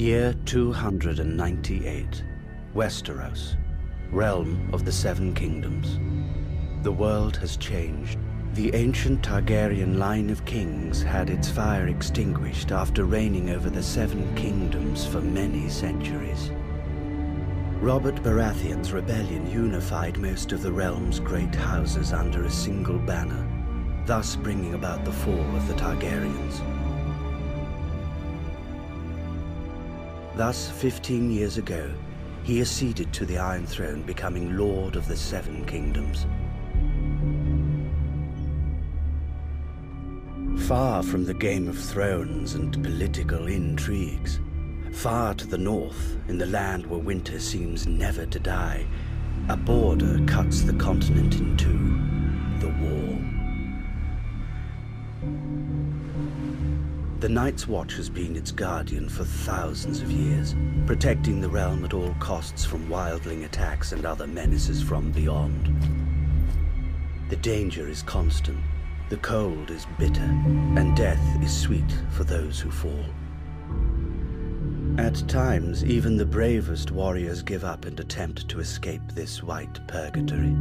Year 298. Westeros, realm of the Seven Kingdoms. The world has changed. The ancient Targaryen line of kings had its fire extinguished after reigning over the Seven Kingdoms for many centuries. Robert Baratheon's rebellion unified most of the realm's great houses under a single banner, thus bringing about the fall of the Targaryens. Thus, 15 years ago, he acceded to the Iron Throne, becoming Lord of the Seven Kingdoms. Far from the Game of Thrones and political intrigues, far to the north, in the land where winter seems never to die, a border cuts the continent in two, the Wall. The Night's Watch has been its guardian for thousands of years, protecting the realm at all costs from wildling attacks and other menaces from beyond. The danger is constant, the cold is bitter, and death is sweet for those who fall. At times, even the bravest warriors give up and attempt to escape this white purgatory.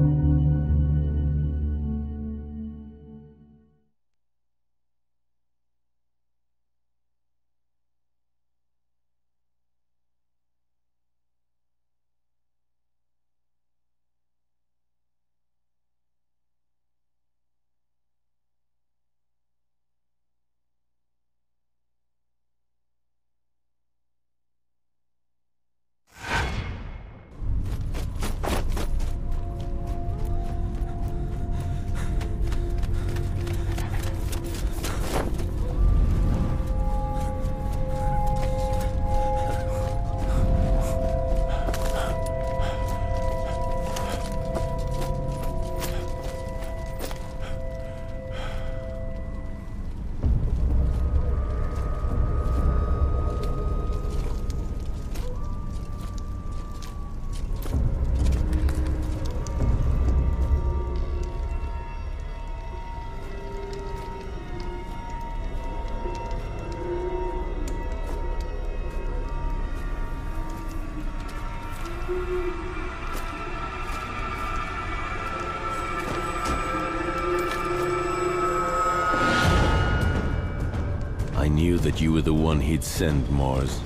I knew that you were the one he'd send, Mars.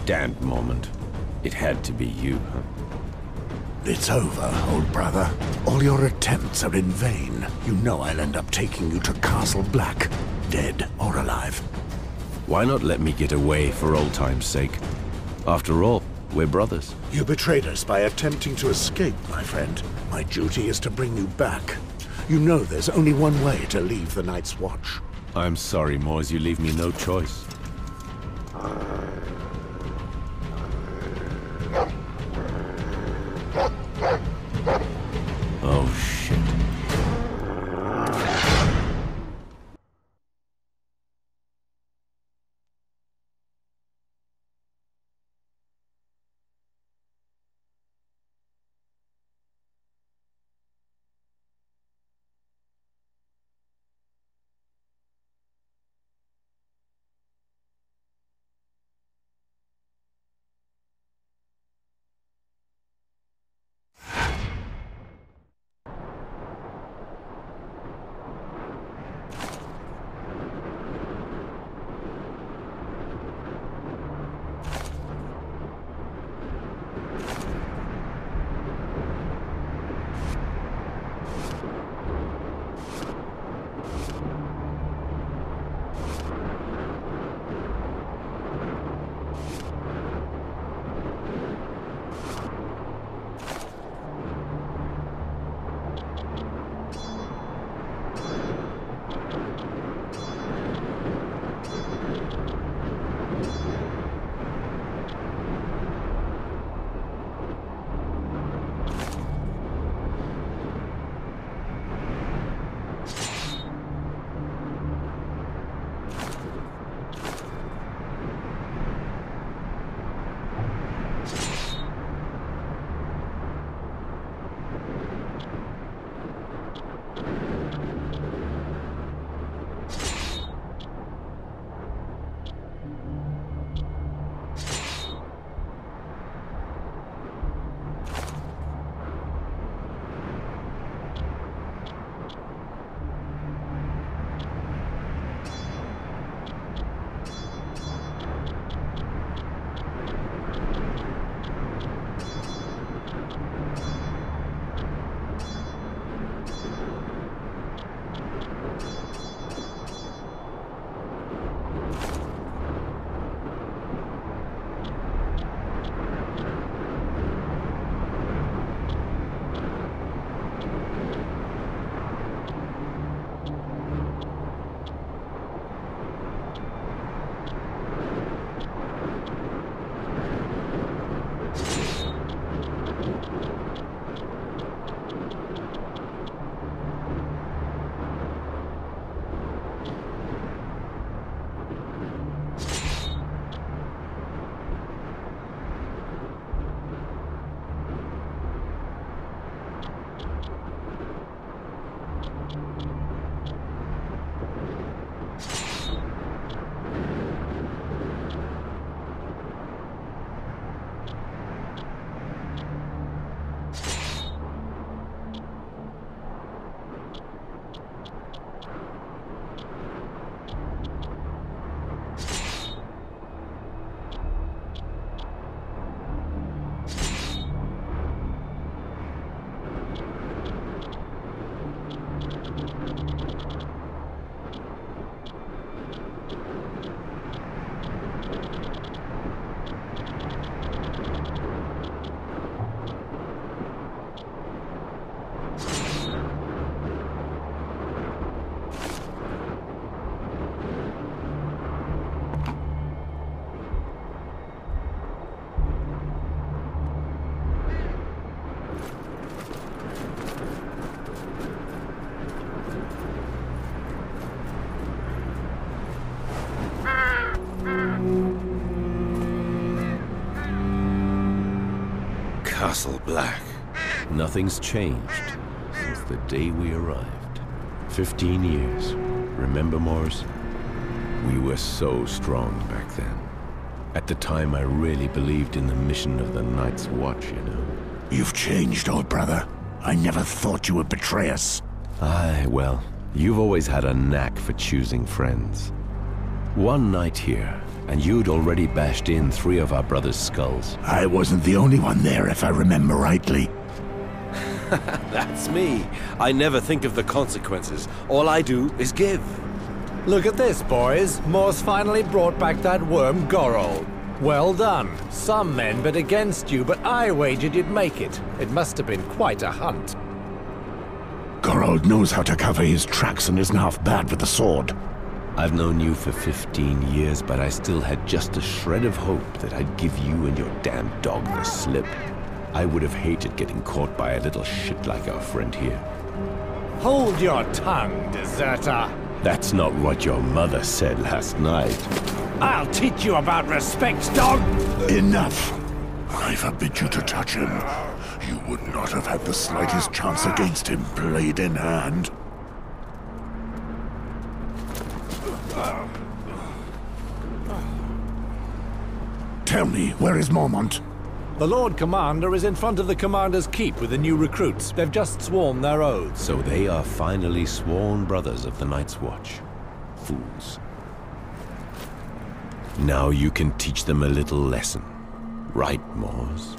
Damned moment. It had to be you, huh? It's over, old brother. All your attempts are in vain. You know I'll end up taking you to Castle Black, dead or alive. Why not let me get away for old time's sake? After all, we're brothers. You betrayed us by attempting to escape, my friend. My duty is to bring you back. You know there's only one way to leave the Night's Watch. I'm sorry, Mors, you leave me no choice. Oh, shit. Castle Black. Nothing's changed since the day we arrived. 15 years. Remember, Mors? We were so strong back then. At the time, I really believed in the mission of the Night's Watch, you know. You've changed, old brother. I never thought you would betray us. Aye, well, you've always had a knack for choosing friends. One night here, and you'd already bashed in 3 of our brothers' skulls. I wasn't the only one there, if I remember rightly. That's me. I never think of the consequences. All I do is give. Look at this, boys. Mor's finally brought back that worm Gorold. Well done. Some men bet against you, but I wagered you'd make it. It must have been quite a hunt. Gorold knows how to cover his tracks and isn't half bad with the sword. I've known you for 15 years, but I still had just a shred of hope that I'd give you and your damn dog the slip. I would have hated getting caught by a little shit like our friend here. Hold your tongue, deserter. That's not what your mother said last night. I'll teach you about respect, dog! Enough! I forbid you to touch him. You would not have had the slightest chance against him, blade in hand. Tell me, where is Mormont? The Lord Commander is in front of the Commander's Keep with the new recruits. They've just sworn their oaths. So they are finally sworn brothers of the Night's Watch. Fools. Now you can teach them a little lesson. Right, Mors?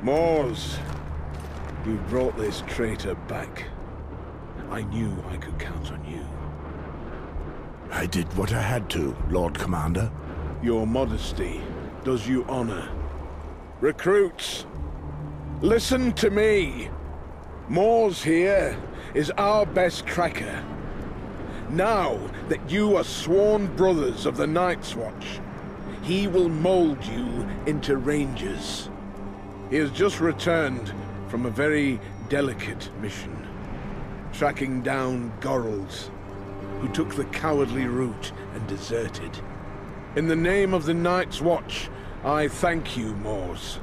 Mors, you brought this traitor back. I knew I could count on you. I did what I had to, Lord Commander. Your modesty does you honor. Recruits, listen to me. Mors here is our best tracker. Now that you are sworn brothers of the Night's Watch, he will mold you into rangers. He has just returned from a very delicate mission, tracking down Gorolds, who took the cowardly route and deserted. In the name of the Night's Watch, I thank you, Mors.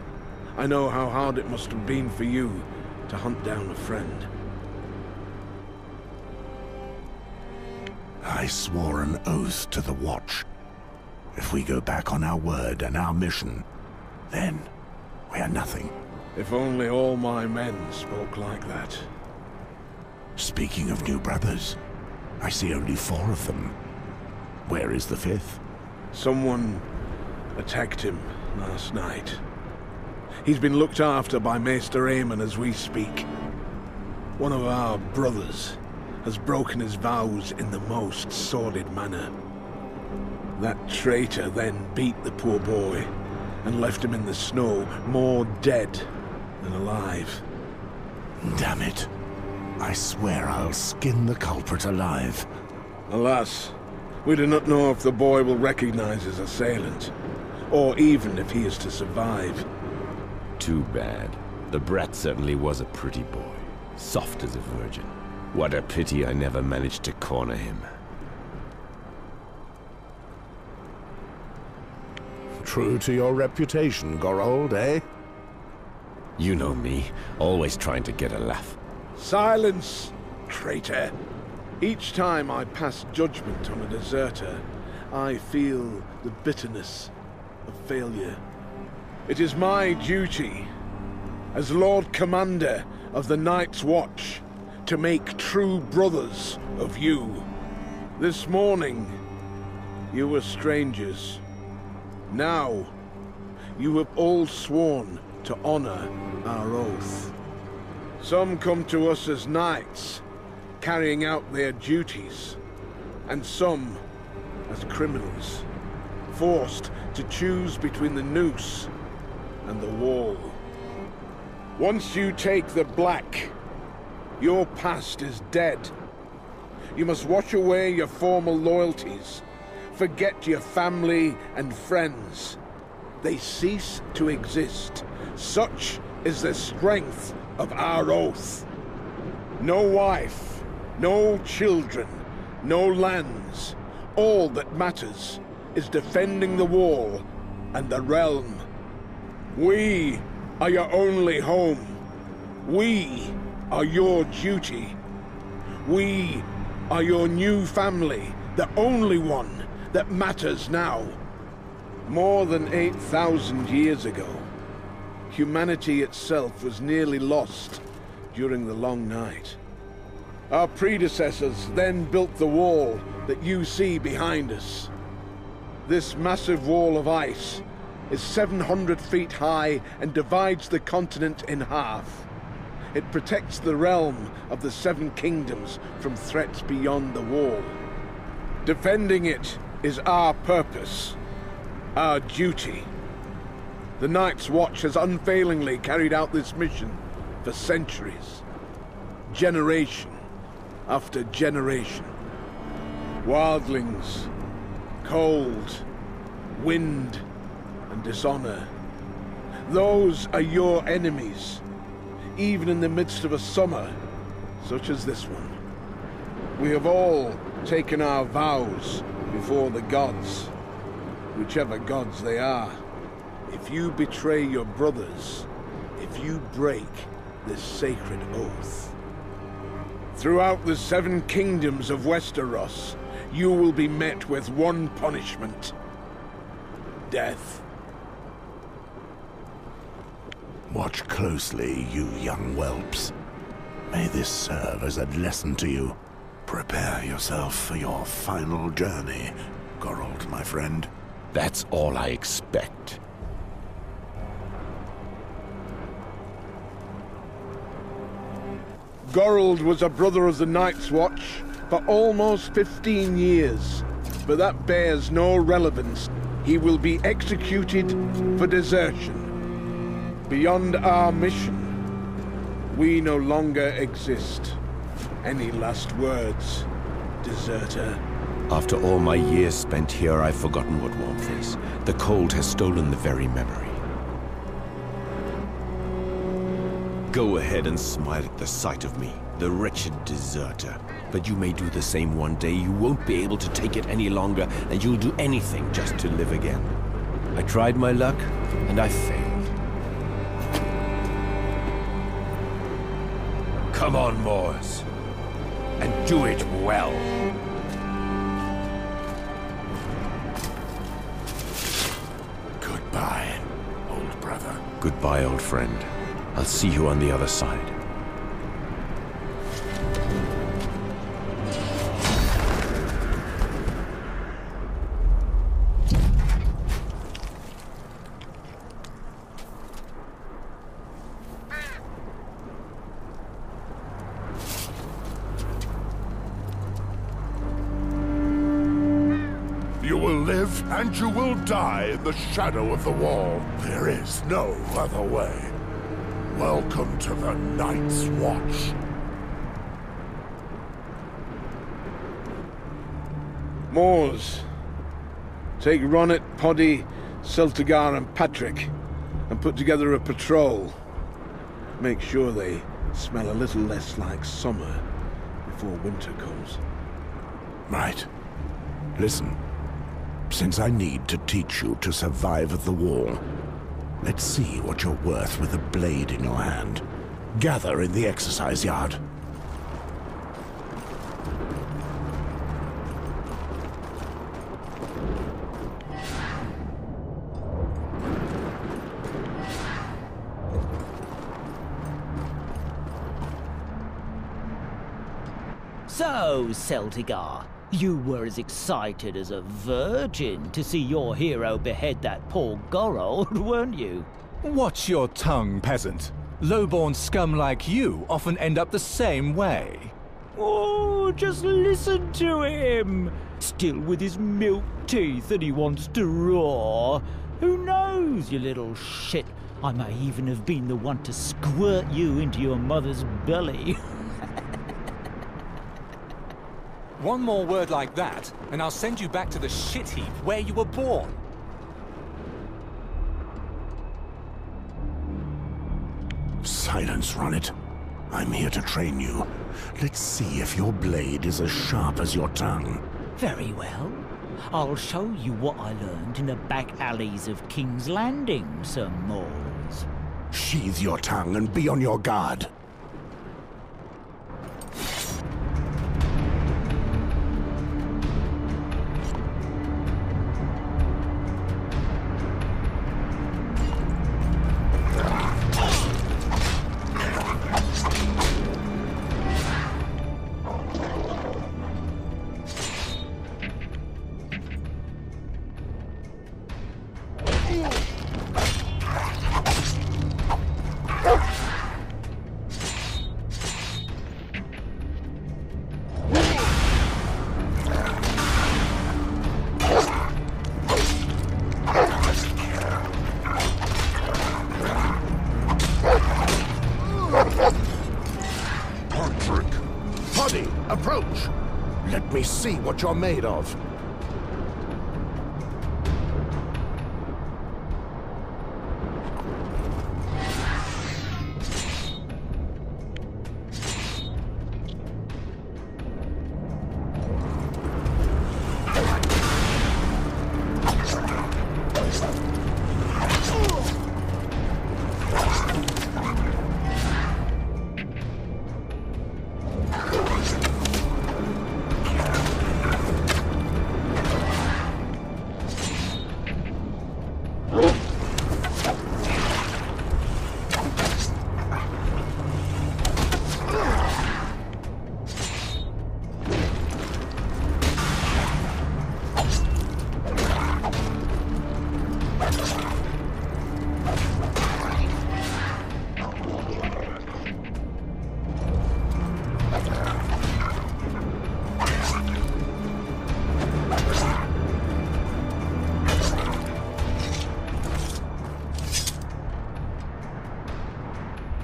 I know how hard it must have been for you to hunt down a friend. I swore an oath to the Watch. If we go back on our word and our mission, then we are nothing. If only all my men spoke like that. Speaking of new brothers, I see only 4 of them. Where is the 5th? Someone attacked him last night. He's been looked after by Maester Aemon as we speak. One of our brothers has broken his vows in the most sordid manner. That traitor then beat the poor boy and left him in the snow, more dead than alive. Damn it. I swear I'll skin the culprit alive. Alas, we do not know if the boy will recognize his assailant, or even if he is to survive. Too bad. The brat certainly was a pretty boy. Soft as a virgin. What a pity I never managed to corner him. True to your reputation, Gorold, eh? You know me, always trying to get a laugh. Silence, traitor! Each time I pass judgment on a deserter, I feel the bitterness of failure. It is my duty, as Lord Commander of the Night's Watch, to make true brothers of you. This morning, you were strangers. Now, you have all sworn to honor our oath. Some come to us as knights, carrying out their duties, and some as criminals, forced to choose between the noose and the wall. Once you take the black, your past is dead. You must wash away your former loyalties, forget your family and friends. They cease to exist. Such is the strength of our oath. No wife, no children, no lands. All that matters is defending the wall and the realm. We are your only home. We are your duty. We are your new family, the only one that matters now. More than 8,000 years ago, humanity itself was nearly lost during the long night. Our predecessors then built the wall that you see behind us. This massive wall of ice is 700 feet high and divides the continent in half. It protects the realm of the Seven Kingdoms from threats beyond the wall. Defending it is our purpose, our duty. The Night's Watch has unfailingly carried out this mission for centuries, generation after generation. Wildlings, cold, wind, and dishonor. Those are your enemies, even in the midst of a summer such as this one. We have all taken our vows before the gods, whichever gods they are. If you betray your brothers, if you break this sacred oath, throughout the Seven Kingdoms of Westeros, you will be met with one punishment: death. Watch closely, you young whelps. May this serve as a lesson to you. Prepare yourself for your final journey, Gorold, my friend. That's all I expect. Gorold was a brother of the Night's Watch for almost 15 years, but that bears no relevance. He will be executed for desertion. Beyond our mission, we no longer exist. Any last words, deserter? After all my years spent here, I've forgotten what warmth is. The cold has stolen the very memory. Go ahead and smile at the sight of me, the wretched deserter. But you may do the same one day. You won't be able to take it any longer, and you'll do anything just to live again. I tried my luck, and I failed. Come on, Moors, and do it well. Goodbye, old brother. Goodbye, old friend. I'll see you on the other side. You will live and you will die in the shadow of the wall. There is no other way. Welcome to the Night's Watch. Moors, take Ronnet, Poddy, Celtigar and Patrick and put together a patrol. Make sure they smell a little less like summer before winter comes. Right. Listen. Since I need to teach you to survive at the wall, let's see what you're worth with a blade in your hand. Gather in the exercise yard. So, Celtigar, you were as excited as a virgin to see your hero behead that poor Gorold, weren't you? Watch your tongue, peasant. Low-born scum like you often end up the same way. Oh, just listen to him! Still with his milk teeth that he wants to roar. Who knows, you little shit? I may even have been the one to squirt you into your mother's belly. One more word like that, and I'll send you back to the shit heap where you were born. Silence, Ronnet. I'm here to train you. Let's see if your blade is as sharp as your tongue. Very well. I'll show you what I learned in the back alleys of King's Landing, Sir Moores. Sheathe your tongue and be on your guard. Approach! Let me see what you're made of.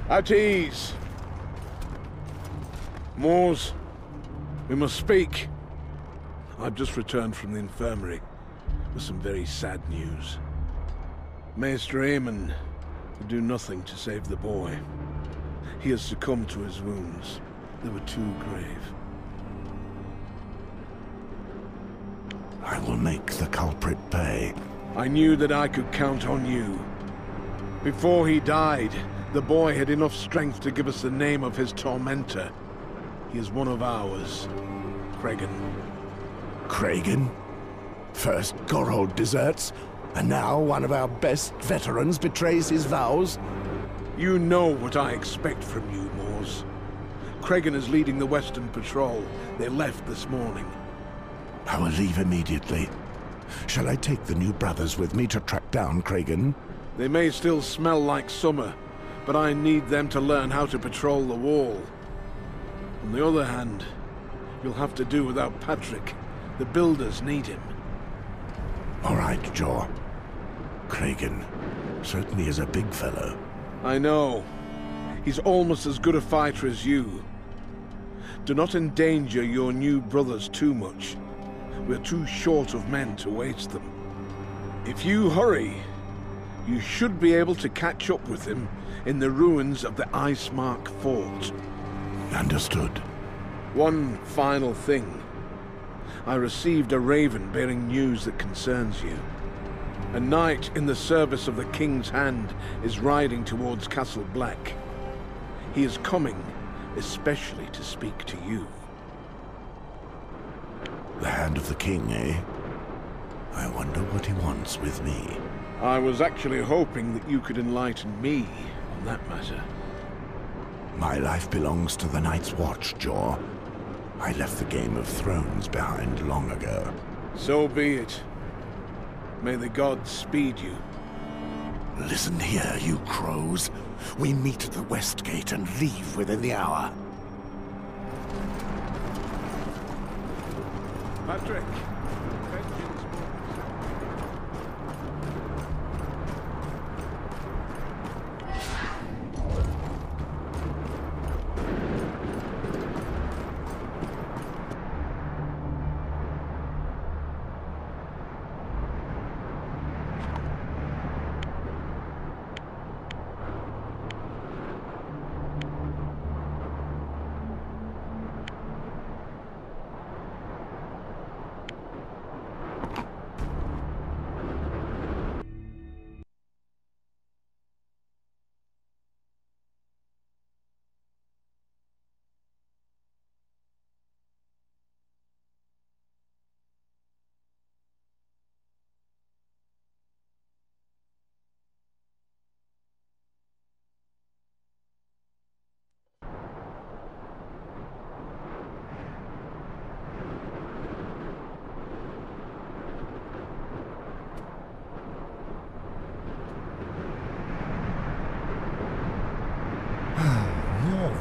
At ease. Moores, we must speak. I've just returned from the infirmary with some very sad news. Maester Aemon could do nothing to save the boy. He has succumbed to his wounds. They were too grave. I will make the culprit pay. I knew that I could count on you. Before he died, the boy had enough strength to give us the name of his tormentor. He is one of ours, Cregan. Cregan? First Gorold deserts, and now one of our best veterans betrays his vows? You know what I expect from you, Moores. Cregan is leading the Western Patrol. They left this morning. I will leave immediately. Shall I take the new brothers with me to track down Cregan? They may still smell like summer, but I need them to learn how to patrol the wall. On the other hand, you'll have to do without Patrick. The builders need him. All right, Jaw. Cregan certainly is a big fellow. I know. He's almost as good a fighter as you. Do not endanger your new brothers too much. We're too short of men to waste them. If you hurry, you should be able to catch up with him in the ruins of the Icemark Fort. Understood. One final thing. I received a raven bearing news that concerns you. A knight in the service of the King's Hand is riding towards Castle Black. He is coming especially to speak to you. The Hand of the King, eh? I wonder what he wants with me. I was actually hoping that you could enlighten me on that matter. My life belongs to the Night's Watch, Jaw. I left the Game of Thrones behind long ago. So be it. May the gods speed you. Listen here, you crows. We meet at the West Gate and leave within the hour. Patrick.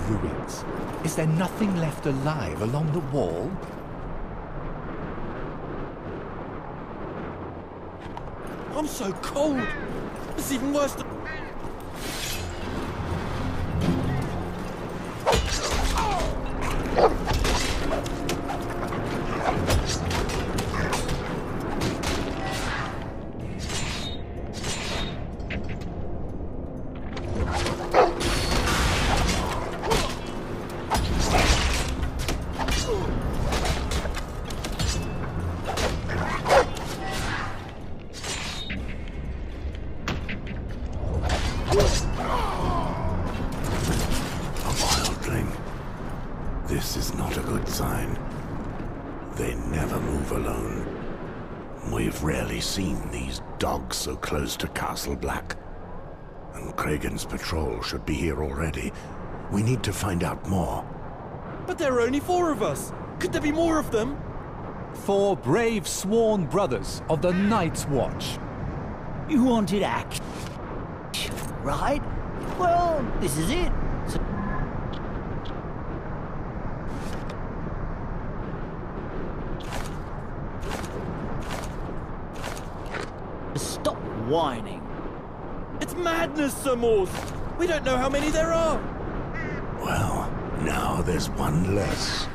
ruins. Is there nothing left alive along the wall? I'm so cold. It's even worse than... This is not a good sign. They never move alone. We've rarely seen these dogs so close to Castle Black. And Kragan's patrol should be here already. We need to find out more. But there are only 4 of us. Could there be more of them? 4 brave sworn brothers of the Night's Watch. You wanted action, right? Well, this is it. Stop whining. It's madness, Sir Mors. We don't know how many there are. Well, now there's one less.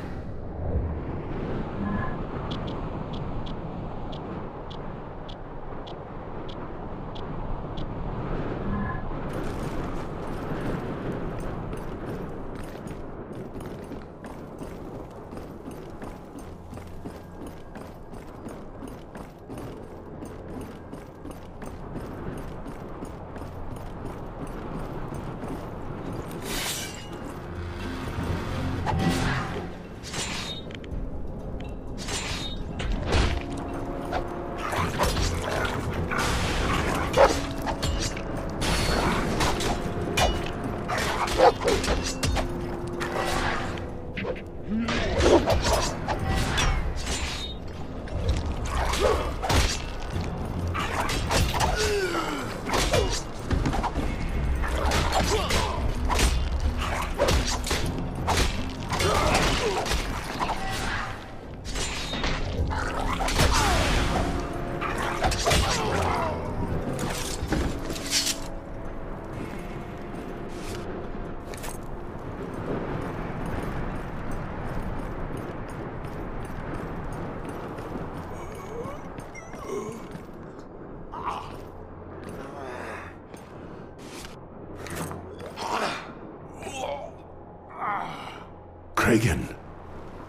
Kragan,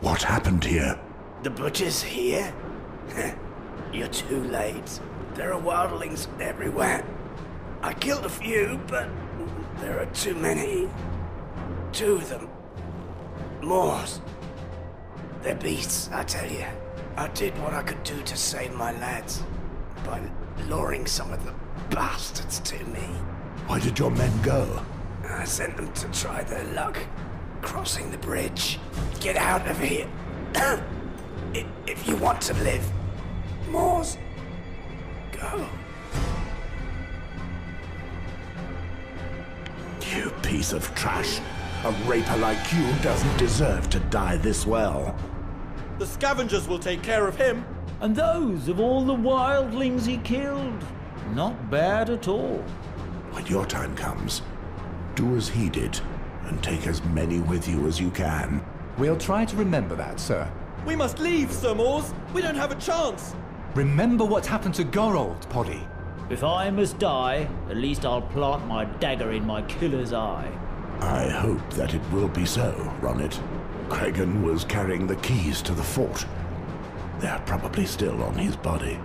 what happened here? The butcher's here? You're too late. There are wildlings everywhere. I killed a few, but there are too many. 2 of them. Moors. They're beasts, I tell you. I did what I could do to save my lads by luring some of the bastards to me. Why did your men go? I sent them to try their luck crossing the bridge. Get out of here. If you want to live. Moors, go. You piece of trash. A raper like you doesn't deserve to die this well. The scavengers will take care of him. And those of all the wildlings he killed. Not bad at all. When your time comes, do as he did, and take as many with you as you can. We'll try to remember that, sir. We must leave, Sir Mors. We don't have a chance. Remember what happened to Gorold, Polly. If I must die, at least I'll plant my dagger in my killer's eye. I hope that it will be so, Ronnet. Kragan was carrying the keys to the fort. They're probably still on his body.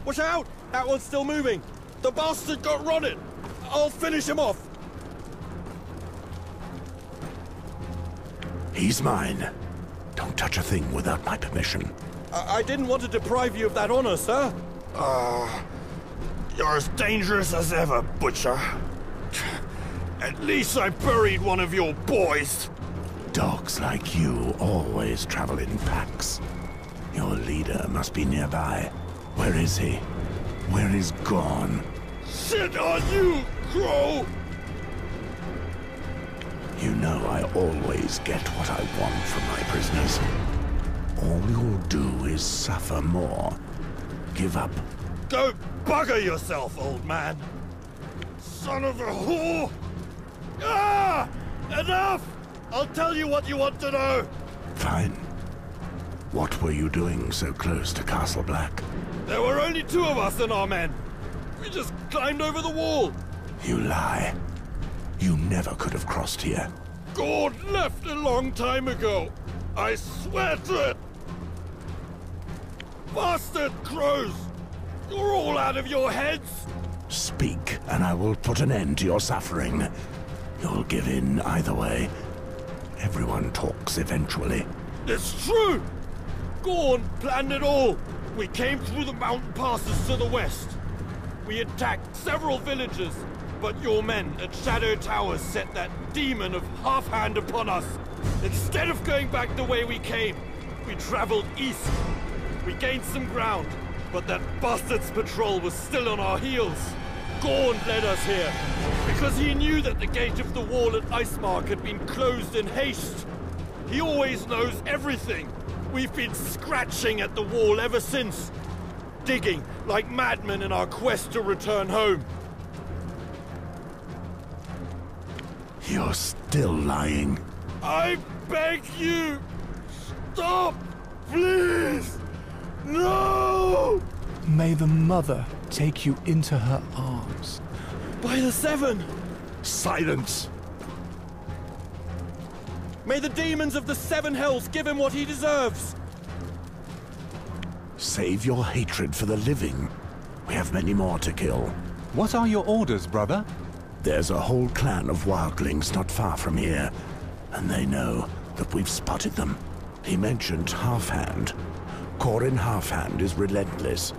Watch out! That one's still moving! The bastard got rotted! I'll finish him off! He's mine. Don't touch a thing without my permission. I didn't want to deprive you of that honor, sir. You're as dangerous as ever, Butcher. At least I buried one of your boys. Dogs like you always travel in packs. Your leader must be nearby. Where is he? Where is Gorn? Sit on you, Crow! You know I always get what I want from my prisoners. All you'll do is suffer more. Give up. Go bugger yourself, old man! Son of a whore! Ah! Enough! I'll tell you what you want to know! Fine. What were you doing so close to Castle Black? There were only 2 of us and our men. We just climbed over the wall. You lie. You never could have crossed here. Gord left a long time ago. I swear to it. Bastard crows! You're all out of your heads! Speak, and I will put an end to your suffering. You'll give in either way. Everyone talks eventually. It's true! Gorn planned it all. We came through the mountain passes to the west. We attacked several villages, but your men at Shadow Towers set that demon of Half-Hand upon us. Instead of going back the way we came, we traveled east. We gained some ground, but that bastard's patrol was still on our heels. Gorn led us here, because he knew that the gate of the wall at Icemark had been closed in haste. He always knows everything. We've been scratching at the wall ever since, digging like madmen in our quest to return home. You're still lying. I beg you, stop, please, no! May the Mother take you into her arms. By the 7! Silence! May the demons of the 7 hells give him what he deserves! Save your hatred for the living. We have many more to kill. What are your orders, brother? There's a whole clan of wildlings not far from here, and they know that we've spotted them. He mentioned Half-Hand. Corin Half-Hand is relentless.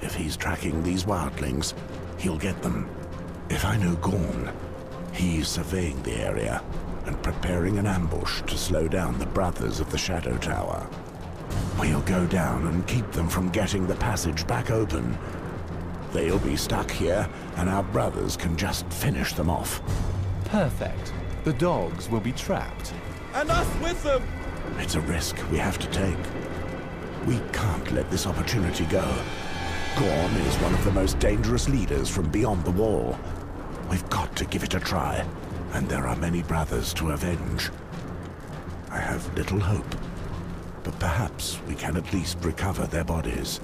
If he's tracking these wildlings, he'll get them. If I know Gorn, he's surveying the area and preparing an ambush to slow down the brothers of the Shadow Tower. We'll go down and keep them from getting the passage back open. They'll be stuck here, and our brothers can just finish them off. Perfect. The dogs will be trapped. And us with them! It's a risk we have to take. We can't let this opportunity go. Gorn is one of the most dangerous leaders from beyond the wall. We've got to give it a try, and there are many brothers to avenge. I have little hope, but perhaps we can at least recover their bodies.